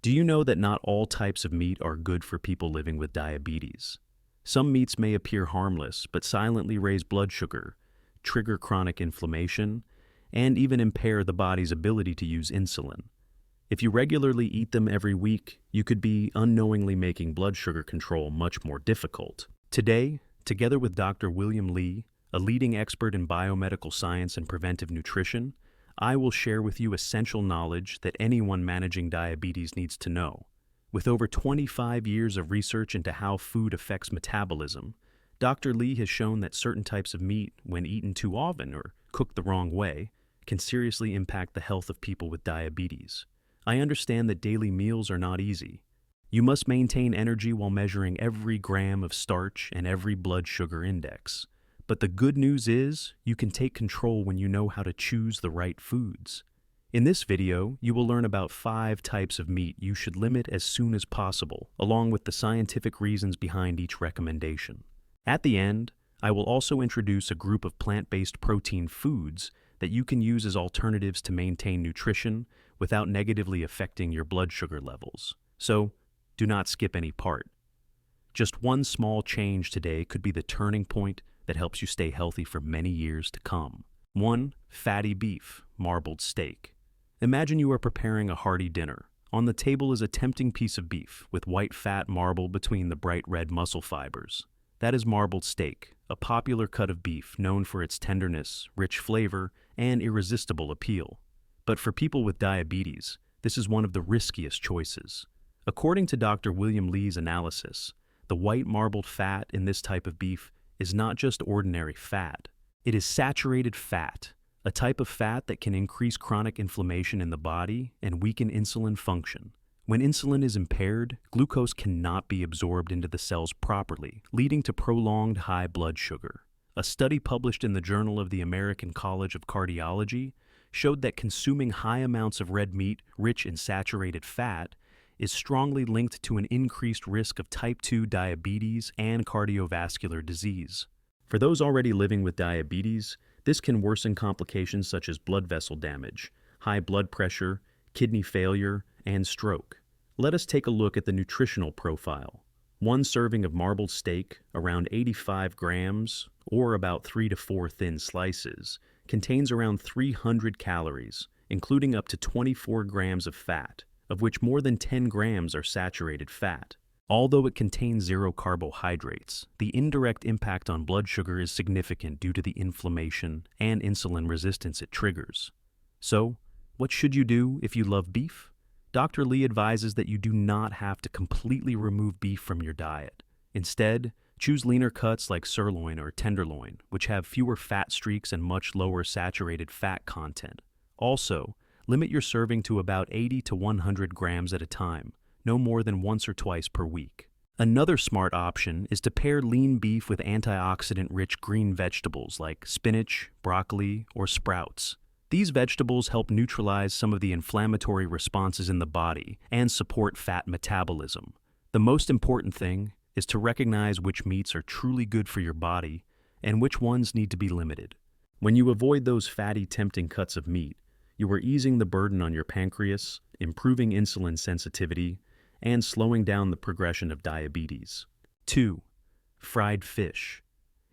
Do you know that not all types of meat are good for people living with diabetes? Some meats may appear harmless, but silently raise blood sugar, trigger chronic inflammation, and even impair the body's ability to use insulin. If you regularly eat them every week, you could be unknowingly making blood sugar control much more difficult. Today, together with Dr. William Lee, a leading expert in biomedical science and preventive nutrition, I will share with you essential knowledge that anyone managing diabetes needs to know. With over 25 years of research into how food affects metabolism, Dr. Lee has shown that certain types of meat, when eaten too often or cooked the wrong way, can seriously impact the health of people with diabetes. I understand that daily meals are not easy. You must maintain energy while measuring every gram of starch and every blood sugar index. But the good news is, you can take control when you know how to choose the right foods. In this video, you will learn about 5 types of meat you should limit as soon as possible, along with the scientific reasons behind each recommendation. At the end, I will also introduce a group of plant-based protein foods that you can use as alternatives to maintain nutrition without negatively affecting your blood sugar levels. So, do not skip any part. Just one small change today could be the turning point that helps you stay healthy for many years to come. 1. Fatty beef, marbled steak. Imagine you are preparing a hearty dinner. On the table is a tempting piece of beef with white fat marbled between the bright red muscle fibers. That is marbled steak, a popular cut of beef known for its tenderness, rich flavor, and irresistible appeal. But for people with diabetes, this is one of the riskiest choices. According to Dr. William Lee's analysis, the white marbled fat in this type of beef is not just ordinary fat. It is saturated fat, a type of fat that can increase chronic inflammation in the body and weaken insulin function. When insulin is impaired, glucose cannot be absorbed into the cells properly, leading to prolonged high blood sugar. A study published in the Journal of the American College of Cardiology showed that consuming high amounts of red meat rich in saturated fat is strongly linked to an increased risk of type 2 diabetes and cardiovascular disease. For those already living with diabetes, this can worsen complications such as blood vessel damage, high blood pressure, kidney failure, and stroke. Let us take a look at the nutritional profile. One serving of marbled steak, around 85 grams, or about 3 to 4 thin slices, contains around 300 calories, including up to 24 grams of fat, of which more than 10 grams are saturated fat. Although it contains 0 carbohydrates, the indirect impact on blood sugar is significant due to the inflammation and insulin resistance it triggers. So, what should you do if you love beef? Dr. Lee advises that you do not have to completely remove beef from your diet. Instead, choose leaner cuts like sirloin or tenderloin, which have fewer fat streaks and much lower saturated fat content. Also, limit your serving to about 80 to 100 grams at a time, no more than once or twice per week. Another smart option is to pair lean beef with antioxidant-rich green vegetables like spinach, broccoli, or sprouts. These vegetables help neutralize some of the inflammatory responses in the body and support fat metabolism. The most important thing is to recognize which meats are truly good for your body and which ones need to be limited. When you avoid those fatty, tempting cuts of meat, you are easing the burden on your pancreas, improving insulin sensitivity, and slowing down the progression of diabetes. 2. Fried fish.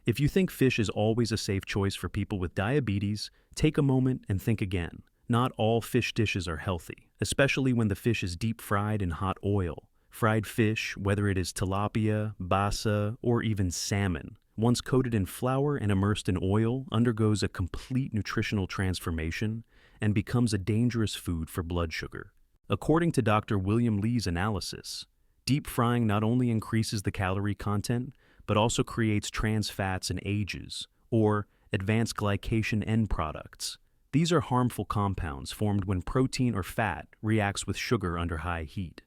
If you think fish is always a safe choice for people with diabetes, take a moment and think again. Not all fish dishes are healthy, especially when the fish is deep fried in hot oil. Fried fish, whether it is tilapia, basa, or even salmon, once coated in flour and immersed in oil, undergoes a complete nutritional transformation and becomes a dangerous food for blood sugar. According to Dr. William Lee's analysis, deep frying not only increases the calorie content, but also creates trans fats and AGEs, or advanced glycation end products. These are harmful compounds formed when protein or fat reacts with sugar under high heat.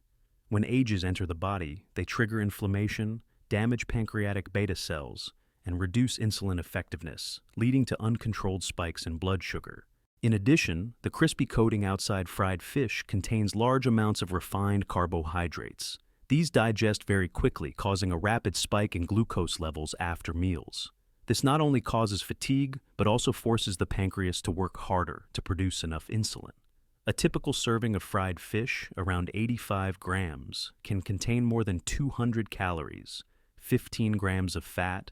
When AGEs enter the body, they trigger inflammation, damage pancreatic beta cells, and reduce insulin effectiveness, leading to uncontrolled spikes in blood sugar. In addition, the crispy coating outside fried fish contains large amounts of refined carbohydrates. These digest very quickly, causing a rapid spike in glucose levels after meals. This not only causes fatigue, but also forces the pancreas to work harder to produce enough insulin. A typical serving of fried fish, around 85 grams, can contain more than 200 calories, 15 grams of fat,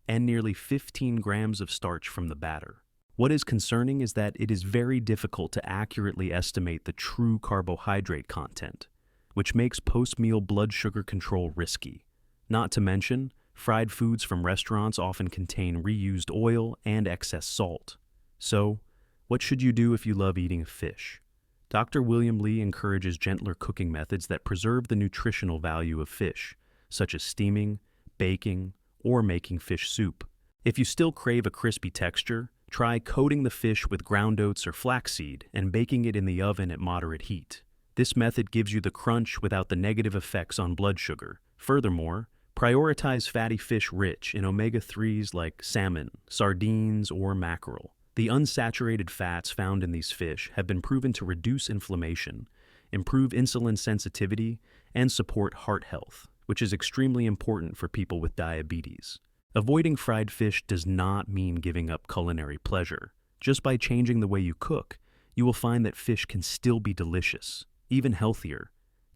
and nearly 15 grams of starch from the batter. What is concerning is that it is very difficult to accurately estimate the true carbohydrate content, which makes post-meal blood sugar control risky. Not to mention, fried foods from restaurants often contain reused oil and excess salt. So, what should you do if you love eating fish? Dr. William Lee encourages gentler cooking methods that preserve the nutritional value of fish, such as steaming, baking, or making fish soup. If you still crave a crispy texture, try coating the fish with ground oats or flaxseed and baking it in the oven at moderate heat. This method gives you the crunch without the negative effects on blood sugar. Furthermore, prioritize fatty fish rich in omega-3s like salmon, sardines, or mackerel. The unsaturated fats found in these fish have been proven to reduce inflammation, improve insulin sensitivity, and support heart health, which is extremely important for people with diabetes. Avoiding fried fish does not mean giving up culinary pleasure. Just by changing the way you cook, you will find that fish can still be delicious, even healthier,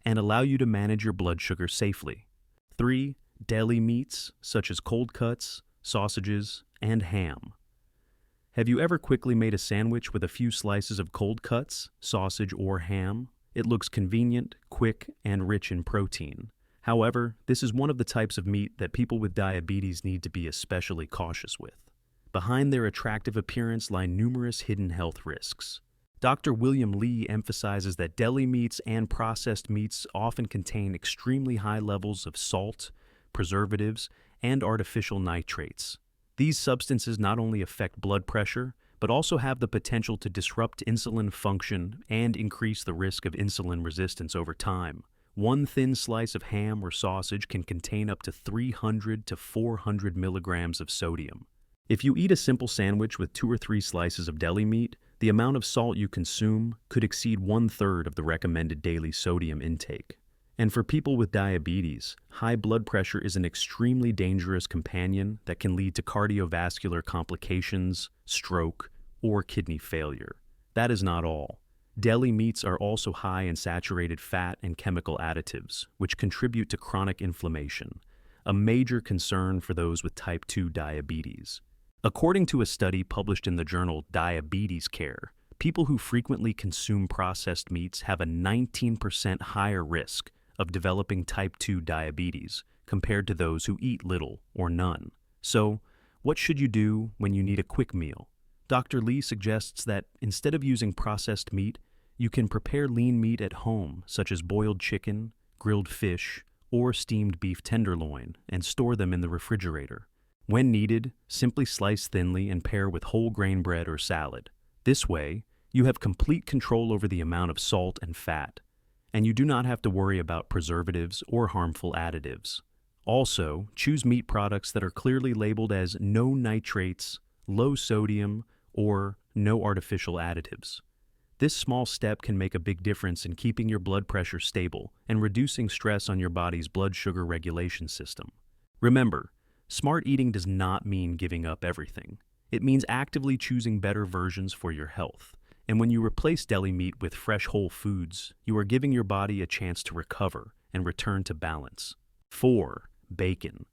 and allow you to manage your blood sugar safely. 3. Deli meats, such as cold cuts, sausages, and ham. Have you ever quickly made a sandwich with a few slices of cold cuts, sausage, or ham? It looks convenient, quick, and rich in protein. However, this is one of the types of meat that people with diabetes need to be especially cautious with. Behind their attractive appearance lie numerous hidden health risks. Dr. William Lee emphasizes that deli meats and processed meats often contain extremely high levels of salt, preservatives, and artificial nitrates. These substances not only affect blood pressure, but also have the potential to disrupt insulin function and increase the risk of insulin resistance over time. One thin slice of ham or sausage can contain up to 300 to 400 milligrams of sodium. If you eat a simple sandwich with 2 or 3 slices of deli meat, the amount of salt you consume could exceed 1/3 of the recommended daily sodium intake. And for people with diabetes, high blood pressure is an extremely dangerous companion that can lead to cardiovascular complications, stroke, or kidney failure. That is not all. Deli meats are also high in saturated fat and chemical additives, which contribute to chronic inflammation, a major concern for those with type 2 diabetes. According to a study published in the journal Diabetes Care, people who frequently consume processed meats have a 19% higher risk of developing type 2 diabetes compared to those who eat little or none. So, what should you do when you need a quick meal? Dr. Lee suggests that instead of using processed meat, you can prepare lean meat at home, such as boiled chicken, grilled fish, or steamed beef tenderloin, and store them in the refrigerator. When needed, simply slice thinly and pair with whole grain bread or salad. This way, you have complete control over the amount of salt and fat, and you do not have to worry about preservatives or harmful additives. Also, choose meat products that are clearly labeled as no nitrates, low sodium, or no artificial additives. This small step can make a big difference in keeping your blood pressure stable and reducing stress on your body's blood sugar regulation system. Remember, smart eating does not mean giving up everything. It means actively choosing better versions for your health. And when you replace deli meat with fresh whole foods, you are giving your body a chance to recover and return to balance. 4. Bacon.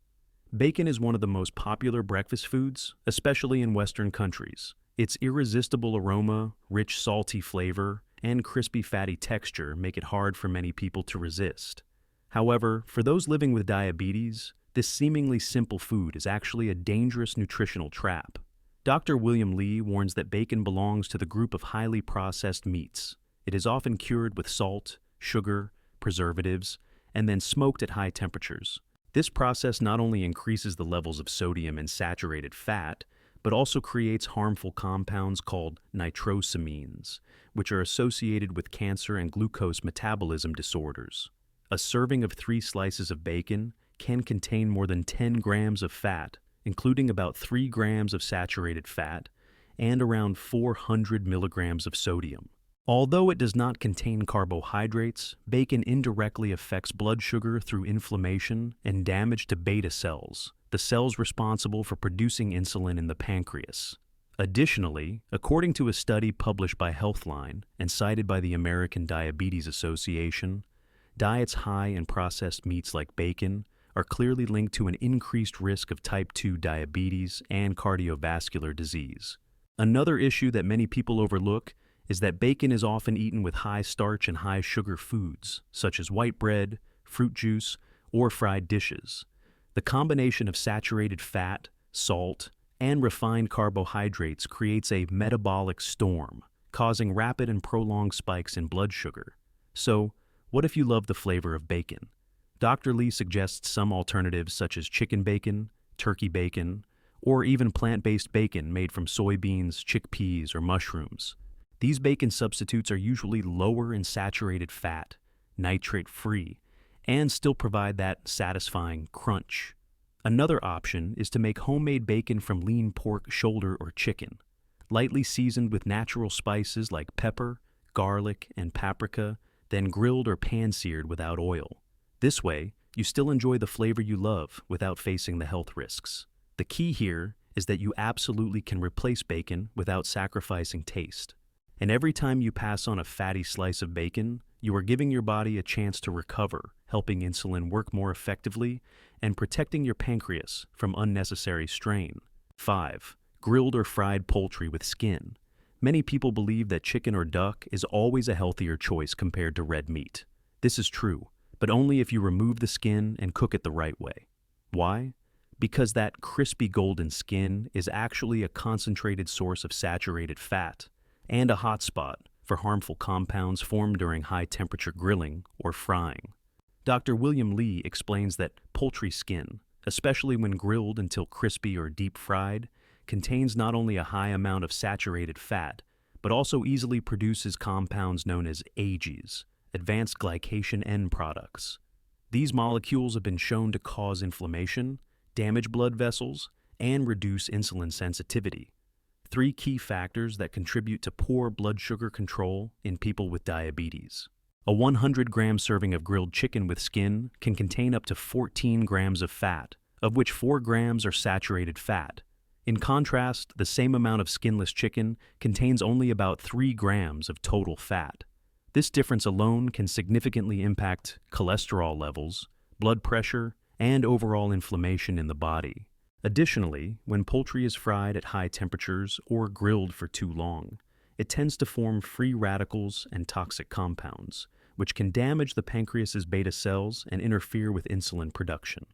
Bacon is one of the most popular breakfast foods, especially in Western countries. Its irresistible aroma, rich salty flavor, and crispy fatty texture make it hard for many people to resist. However, for those living with diabetes, this seemingly simple food is actually a dangerous nutritional trap. Dr. William Lee warns that bacon belongs to the group of highly processed meats. It is often cured with salt, sugar, preservatives, and then smoked at high temperatures. This process not only increases the levels of sodium and saturated fat, but also creates harmful compounds called nitrosamines, which are associated with cancer and glucose metabolism disorders. A serving of 3 slices of bacon can contain more than 10 grams of fat, including about 3 grams of saturated fat and around 400 milligrams of sodium. Although it does not contain carbohydrates, bacon indirectly affects blood sugar through inflammation and damage to beta cells, the cells responsible for producing insulin in the pancreas. Additionally, according to a study published by Healthline and cited by the American Diabetes Association, diets high in processed meats like bacon are clearly linked to an increased risk of type 2 diabetes and cardiovascular disease. Another issue that many people overlook is that bacon is often eaten with high starch and high sugar foods, such as white bread, fruit juice, or fried dishes. The combination of saturated fat, salt, and refined carbohydrates creates a metabolic storm, causing rapid and prolonged spikes in blood sugar. So, what if you love the flavor of bacon? Dr. Lee suggests some alternatives such as chicken bacon, turkey bacon, or even plant-based bacon made from soybeans, chickpeas, or mushrooms. These bacon substitutes are usually lower in saturated fat, nitrate-free, and still provide that satisfying crunch. Another option is to make homemade bacon from lean pork shoulder or chicken, lightly seasoned with natural spices like pepper, garlic, and paprika, then grilled or pan-seared without oil. This way, you still enjoy the flavor you love without facing the health risks. The key here is that you absolutely can replace bacon without sacrificing taste. And every time you pass on a fatty slice of bacon, you are giving your body a chance to recover, helping insulin work more effectively and protecting your pancreas from unnecessary strain. 5. Grilled or fried poultry with skin. Many people believe that chicken or duck is always a healthier choice compared to red meat. This is true, but only if you remove the skin and cook it the right way. Why? Because that crispy golden skin is actually a concentrated source of saturated fat and a hotspot for harmful compounds formed during high-temperature grilling or frying. Dr. William Lee explains that poultry skin, especially when grilled until crispy or deep-fried, contains not only a high amount of saturated fat, but also easily produces compounds known as AGEs, advanced glycation end products. These molecules have been shown to cause inflammation, damage blood vessels, and reduce insulin sensitivity. 3 key factors that contribute to poor blood sugar control in people with diabetes. A 100-gram serving of grilled chicken with skin can contain up to 14 grams of fat, of which 4 grams are saturated fat. In contrast, the same amount of skinless chicken contains only about 3 grams of total fat. This difference alone can significantly impact cholesterol levels, blood pressure, and overall inflammation in the body. Additionally, when poultry is fried at high temperatures or grilled for too long, it tends to form free radicals and toxic compounds, which can damage the pancreas's beta cells and interfere with insulin production.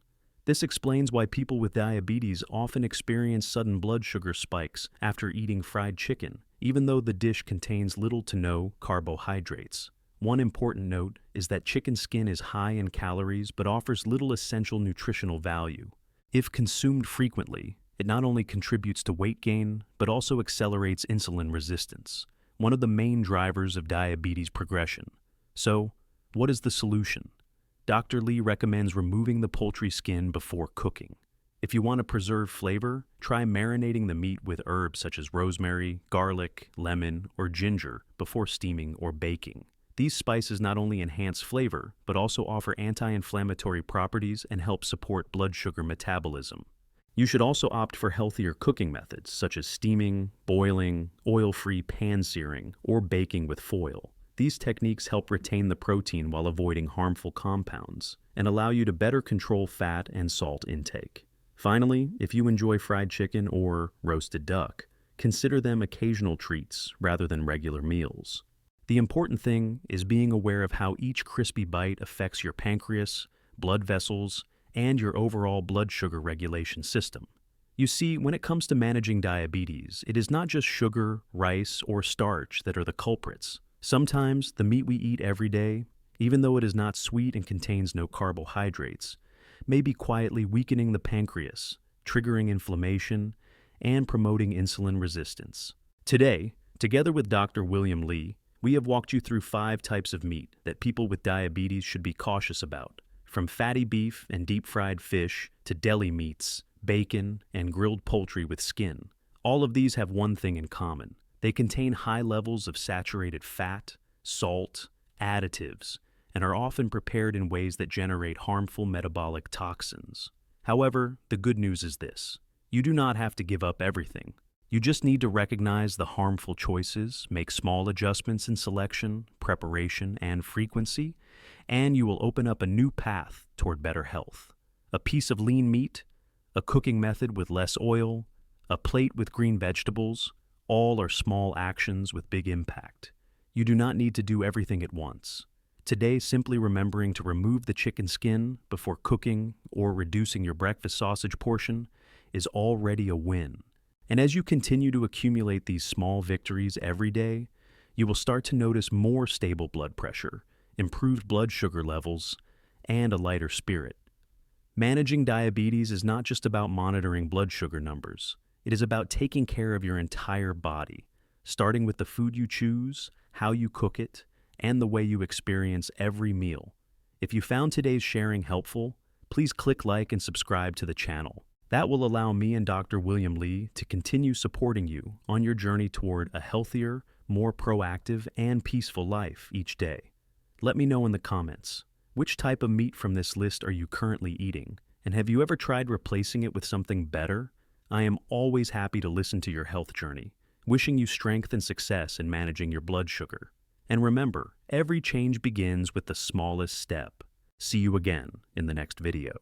This explains why people with diabetes often experience sudden blood sugar spikes after eating fried chicken, even though the dish contains little to no carbohydrates. One important note is that chicken skin is high in calories but offers little essential nutritional value. If consumed frequently, it not only contributes to weight gain, but also accelerates insulin resistance, one of the main drivers of diabetes progression. So, what is the solution? Dr. Lee recommends removing the poultry skin before cooking. If you want to preserve flavor, try marinating the meat with herbs such as rosemary, garlic, lemon, or ginger before steaming or baking. These spices not only enhance flavor, but also offer anti-inflammatory properties and help support blood sugar metabolism. You should also opt for healthier cooking methods, such as steaming, boiling, oil-free pan-searing, or baking with foil. These techniques help retain the protein while avoiding harmful compounds, and allow you to better control fat and salt intake. Finally, if you enjoy fried chicken or roasted duck, consider them occasional treats rather than regular meals. The important thing is being aware of how each crispy bite affects your pancreas, blood vessels, and your overall blood sugar regulation system. You see, when it comes to managing diabetes, it is not just sugar, rice, or starch that are the culprits. Sometimes the meat we eat every day, even though it is not sweet and contains no carbohydrates, may be quietly weakening the pancreas, triggering inflammation, and promoting insulin resistance. Today, together with Dr. William Lee, we have walked you through 5 types of meat that people with diabetes should be cautious about, from fatty beef and deep-fried fish to deli meats, bacon, and grilled poultry with skin. All of these have one thing in common. They contain high levels of saturated fat, salt, additives, and are often prepared in ways that generate harmful metabolic toxins. However, the good news is this: you do not have to give up everything. You just need to recognize the harmful choices, make small adjustments in selection, preparation, and frequency, and you will open up a new path toward better health. A piece of lean meat, a cooking method with less oil, a plate with green vegetables, all are small actions with big impact. You do not need to do everything at once. Today, simply remembering to remove the chicken skin before cooking or reducing your breakfast sausage portion is already a win. And as you continue to accumulate these small victories every day, you will start to notice more stable blood pressure, improved blood sugar levels, and a lighter spirit. Managing diabetes is not just about monitoring blood sugar numbers. It is about taking care of your entire body, starting with the food you choose, how you cook it, and the way you experience every meal. If you found today's sharing helpful, please click like and subscribe to the channel. That will allow me and Dr. William Lee to continue supporting you on your journey toward a healthier, more proactive, and peaceful life each day. Let me know in the comments, which type of meat from this list are you currently eating? And have you ever tried replacing it with something better? I am always happy to listen to your health journey, wishing you strength and success in managing your blood sugar. And remember, every change begins with the smallest step. See you again in the next video.